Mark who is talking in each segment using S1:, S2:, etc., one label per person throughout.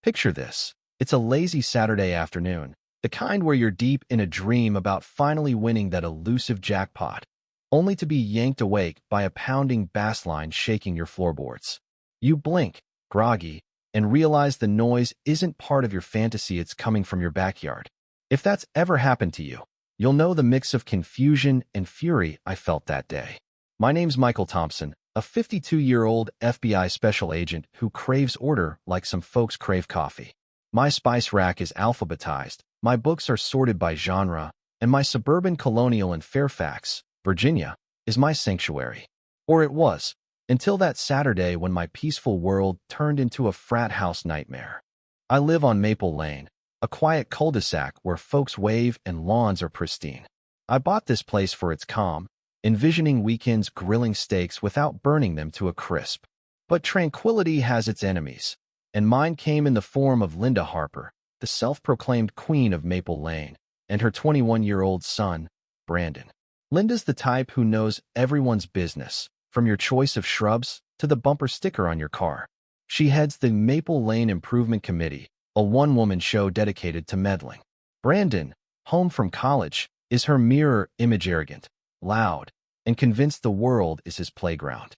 S1: Picture this. It's a lazy Saturday afternoon, the kind where you're deep in a dream about finally winning that elusive jackpot, only to be yanked awake by a pounding bass line shaking your floorboards. You blink, groggy, and realize the noise isn't part of your fantasy, it's coming from your backyard. If that's ever happened to you, you'll know the mix of confusion and fury I felt that day. My name's Michael Thompson, a 52-year-old FBI special agent who craves order like some folks crave coffee. My spice rack is alphabetized, my books are sorted by genre, and my suburban colonial in Fairfax, Virginia, is my sanctuary. Or it was, until that Saturday when my peaceful world turned into a frat house nightmare. I live on Maple Lane, a quiet cul-de-sac where folks wave and lawns are pristine. I bought this place for its calm, envisioning weekends grilling steaks without burning them to a crisp. But tranquility has its enemies, and mine came in the form of Linda Harper, the self-proclaimed queen of Maple Lane, and her 21-year-old son, Brandon. Linda's the type who knows everyone's business, from your choice of shrubs to the bumper sticker on your car. She heads the Maple Lane Improvement Committee, a one-woman show dedicated to meddling. Brandon, home from college, is her mirror image, arrogant, loud, and convinced the world is his playground.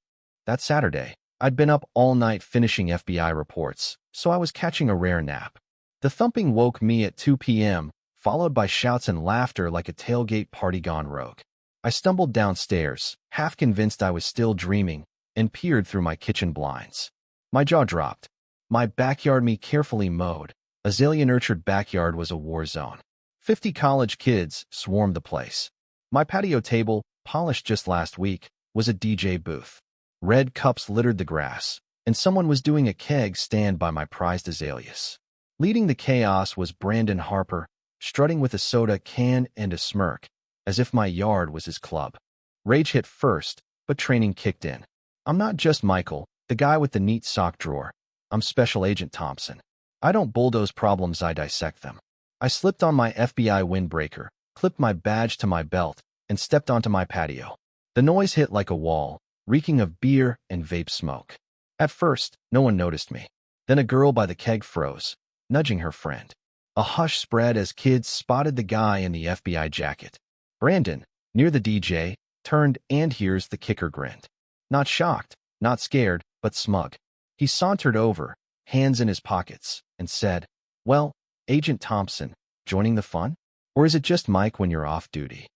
S1: That Saturday, I'd been up all night finishing FBI reports, so I was catching a rare nap. The thumping woke me at 2 p.m., followed by shouts and laughter like a tailgate party gone rogue. I stumbled downstairs, half convinced I was still dreaming, and peered through my kitchen blinds. My jaw dropped. My backyard, me carefully mowed, azalea-nurtured backyard, was a war zone. 50 college kids swarmed the place. My patio table, polished just last week, was a DJ booth. Red cups littered the grass, and someone was doing a keg stand by my prized azaleas. Leading the chaos was Brandon Harper, strutting with a soda can and a smirk, as if my yard was his club. Rage hit first, but training kicked in. I'm not just Michael, the guy with the neat sock drawer. I'm Special Agent Thompson. I don't bulldoze problems, I dissect them. I slipped on my FBI windbreaker, clipped my badge to my belt, and stepped onto my patio. The noise hit like a wall, reeking of beer and vape smoke. At first, no one noticed me. Then a girl by the keg froze, nudging her friend. A hush spread as kids spotted the guy in the FBI jacket. Brandon, near the DJ, turned, and here's the kicker, grinned. Not shocked, not scared, but smug. He sauntered over, hands in his pockets, and said, "Well, Agent Thompson, joining the fun? Or is it just Mike when you're off duty?"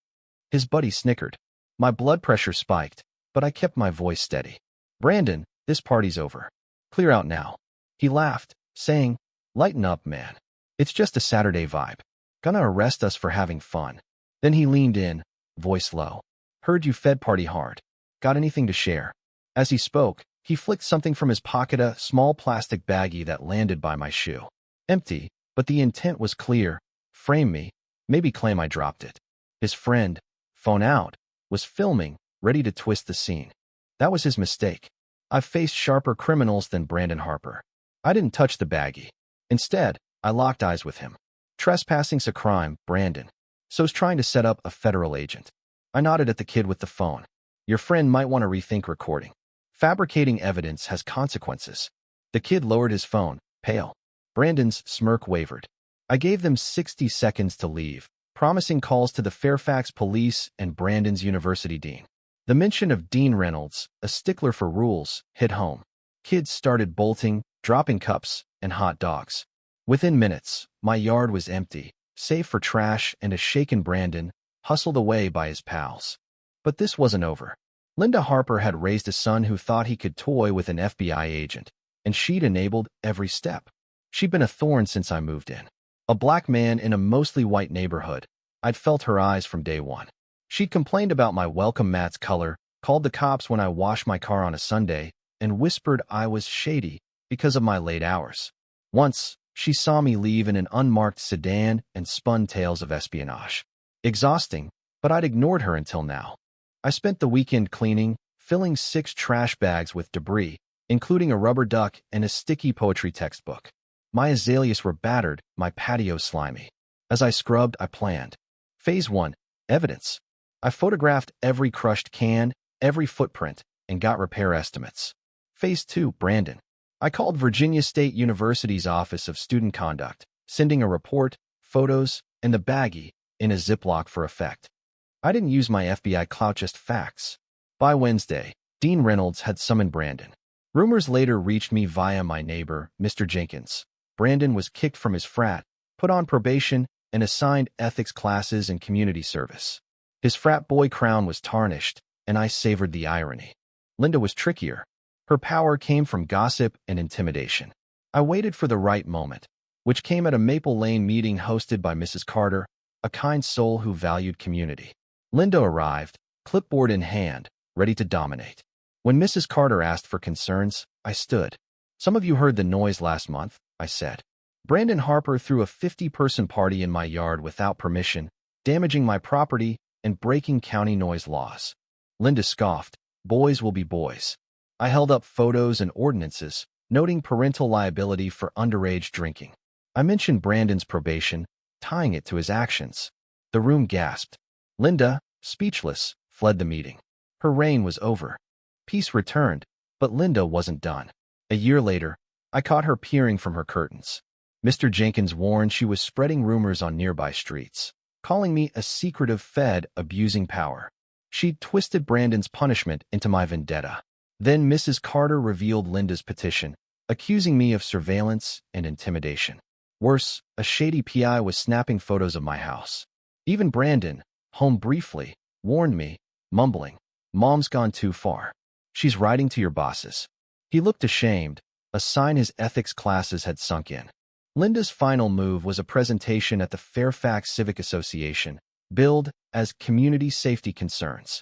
S1: His buddy snickered. My blood pressure spiked, but I kept my voice steady. "Brandon, this party's over. Clear out now." He laughed, saying, "Lighten up, man. It's just a Saturday vibe. Gonna arrest us for having fun." Then he leaned in, voice low. "Heard you fed party hard. Got anything to share?" As he spoke, he flicked something from his pocket, a small plastic baggie that landed by my shoe. Empty, but the intent was clear. Frame me, maybe claim I dropped it. His friend, phone out, was filming, ready to twist the scene. That was his mistake. I've faced sharper criminals than Brandon Harper. I didn't touch the baggie. Instead, I locked eyes with him. "Trespassing's a crime, Brandon. So's trying to set up a federal agent." I nodded at the kid with the phone. "Your friend might want to rethink recording. Fabricating evidence has consequences." The kid lowered his phone, pale. Brandon's smirk wavered. I gave them 60 seconds to leave, promising calls to the Fairfax police and Brandon's university dean. The mention of Dean Reynolds, a stickler for rules, hit home. Kids started bolting, dropping cups, and hot dogs. Within minutes, my yard was empty, save for trash and a shaken Brandon, hustled away by his pals. But this wasn't over. Linda Harper had raised a son who thought he could toy with an FBI agent, and she'd enabled every step. She'd been a thorn since I moved in. A black man in a mostly white neighborhood, I'd felt her eyes from day one. She'd complained about my welcome mat's color, called the cops when I washed my car on a Sunday, and whispered I was shady because of my late hours. Once, she saw me leave in an unmarked sedan and spun tales of espionage. Exhausting, but I'd ignored her until now. I spent the weekend cleaning, filling 6 trash bags with debris, including a rubber duck and a sticky poetry textbook. My azaleas were battered, my patio slimy. As I scrubbed, I planned. Phase 1, evidence. I photographed every crushed can, every footprint, and got repair estimates. Phase 2, Brandon. I called Virginia State University's Office of Student Conduct, sending a report, photos, and the baggie in a Ziploc for effect. I didn't use my FBI clout, just facts. By Wednesday, Dean Reynolds had summoned Brandon. Rumors later reached me via my neighbor, Mr. Jenkins. Brandon was kicked from his frat, put on probation, and assigned ethics classes and community service. His frat boy crown was tarnished, and I savored the irony. Linda was trickier. Her power came from gossip and intimidation. I waited for the right moment, which came at a Maple Lane meeting hosted by Mrs. Carter, a kind soul who valued community. Linda arrived, clipboard in hand, ready to dominate. When Mrs. Carter asked for concerns, I stood. Some of you heard the noise last month, I said. Brandon Harper threw a 50-person party in my yard without permission, damaging my property and breaking county noise laws. Linda scoffed. Boys will be boys. I held up photos and ordinances, noting parental liability for underage drinking. I mentioned Brandon's probation, tying it to his actions. The room gasped. Linda, speechless, fled the meeting. Her reign was over. Peace returned, but Linda wasn't done. A year later, I caught her peering from her curtains. Mr. Jenkins warned she was spreading rumors on nearby streets, calling me a secretive Fed abusing power. She'd twisted Brandon's punishment into my vendetta. Then Mrs. Carter revealed Linda's petition, accusing me of surveillance and intimidation. Worse, a shady PI was snapping photos of my house. Even Brandon, home briefly, warned me, mumbling, "Mom's gone too far. She's writing to your bosses." He looked ashamed, a sign his ethics classes had sunk in. Linda's final move was a presentation at the Fairfax Civic Association, billed as Community Safety Concerns.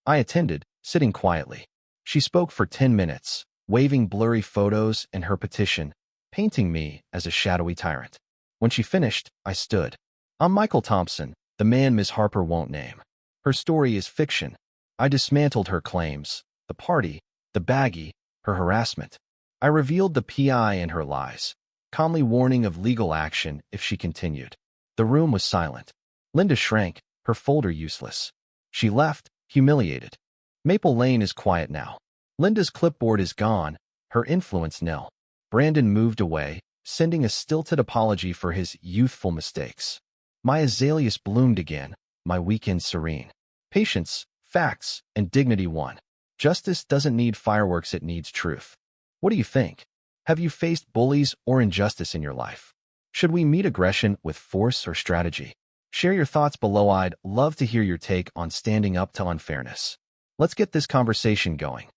S1: I attended, sitting quietly. She spoke for 10 minutes, waving blurry photos and her petition, painting me as a shadowy tyrant. When she finished, I stood. I'm Michael Thompson, the man Ms. Harper won't name. Her story is fiction. I dismantled her claims, the party, the baggie, her harassment. I revealed the PI and her lies, calmly warning of legal action if she continued. The room was silent. Linda shrank, her folder useless. She left, humiliated. Maple Lane is quiet now. Linda's clipboard is gone, her influence nil. Brandon moved away, sending a stilted apology for his youthful mistakes. My azaleas bloomed again, my weekend serene. Patience, facts, and dignity won. Justice doesn't need fireworks, it needs truth. What do you think? Have you faced bullies or injustice in your life? Should we meet aggression with force or strategy? Share your thoughts below. I'd love to hear your take on standing up to unfairness. Let's get this conversation going.